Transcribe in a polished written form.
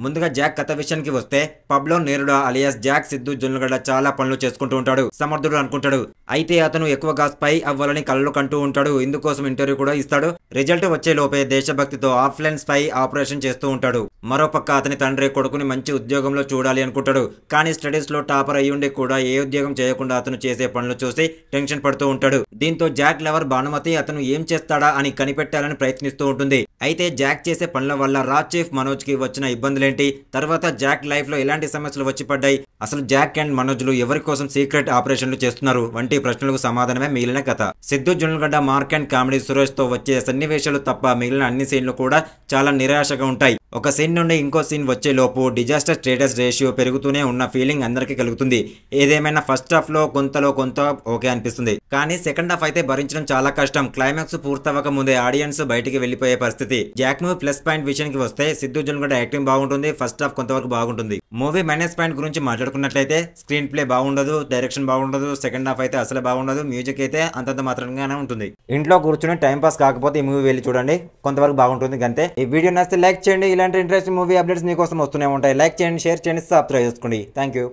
ముందుగా జాక్ కథ విషయానికి వస్తే పబ్ లో నేరుడు అలియాస్ జాక్ సిద్ధు జొన్నలగడ్డ చాలా పనులు చేసుకుంటూ ఉంటాడు. సమర్థుడు అనుకుంటాడు. అయితే అతను ఎక్కువగా స్పై అవ్వాలని కలలు కంటూ ఉంటాడు. ఇందుకోసం ఇంటర్వ్యూ కూడా ఇస్తాడు. రిజల్ట్ వచ్చే లోపే దేశభక్తితో ఆఫ్లైన్ స్పై ఆపరేషన్ చేస్తూ ఉంటాడు. మరోపక్క అతని తండ్రి కొడుకుని మంచి ఉద్యోగంలో చూడాలి అనుకుంటాడు. కానీ స్టడీస్ లో టాపర్ అయ్యుండి కూడా ఏ ఉద్యోగం చేయకుండా అతను చేసే పనులు చూసి టెన్షన్ పడుతూ ఉంటాడు. దీంతో జాక్ లవర్ భానుమతి అతను ఏం చేస్తాడా అని కనిపెట్టాలని ప్రయత్నిస్తూ ఉంటుంది. అయితే జాక్ చేసే పనుల వల్ల రాజ్ చీఫ్ మనోజ్ కి వచ్చిన ఇబ్బందులేంటి, తర్వాత జాక్ లైఫ్ లో ఎలాంటి సమస్యలు వచ్చి పడ్డాయి, అసలు జాక్ అండ్ మనోజ్లు ఎవరి కోసం సీక్రెట్ ఆపరేషన్లు చేస్తున్నారు వంటి ప్రశ్నలకు సమాధానమే మిగిలిన కథ. Siddhu Jonnalagadda mark and comedy Suresh తో వచ్చే సన్నివేశాలు తప్ప మిగిలిన అన్ని సీన్లు కూడా చాలా నిరాశగా ఉంటాయి. ఒక సీన్ నుండి ఇంకో సీన్ వచ్చే లోపు డిజాస్టర్ స్టేటస్ రేషియో పెరుగుతూనే ఉన్న ఫీలింగ్ అందరికీ కలుగుతుంది. ఏదేమైనా ఫస్ట్ హాఫ్ లో కొంత ఓకే అనిపిస్తుంది. కానీ సెకండ్ హాఫ్ అయితే భరించడం చాలా కష్టం. క్లైమాక్స్ పూర్తవక ముందే ఆడియన్స్ బయటికి వెళ్లిపోయే పరిస్థితి. జాక్ మూవీ ప్లస్ పాయింట్ విషయానికి వస్తే సిద్ధు జొన్నలగడ్డ యాక్టింగ్ బాగుంటుంది. ఫస్ట్ హాఫ్ కొంతవరకు బాగుంటుంది. మూవీ మైనస్ పాయింట్ గురించి మాట్లాడుకున్నట్లయితే స్క్రీన్ ప్లే బాగుండదు, డైరెక్షన్ బాగుండదు, సెకండ్ హాఫ్ అయితే అసలు బాగుండదు, మ్యూజిక్ అయితే అంతంత మాత్రంగానే ఉంటుంది. ఇంట్లో కూర్చుని టైం పాస్ కాకపోతే ఈ మూవీ వెళ్ళి చూడండి, కొంతవరకు బాగుంటుంది అంతే. ఈ వీడియో నచ్చితే లైక్ చేయండి. ఇలాంటి ఇంట్రెస్టింగ్ మూవీ అప్డేట్స్ మీకోసం వస్తూనే ఉంటాయి. లైక్ చేయండి, షేర్ చేయండి, సబ్స్క్రైబ్ చేసుకోండి. Thank you.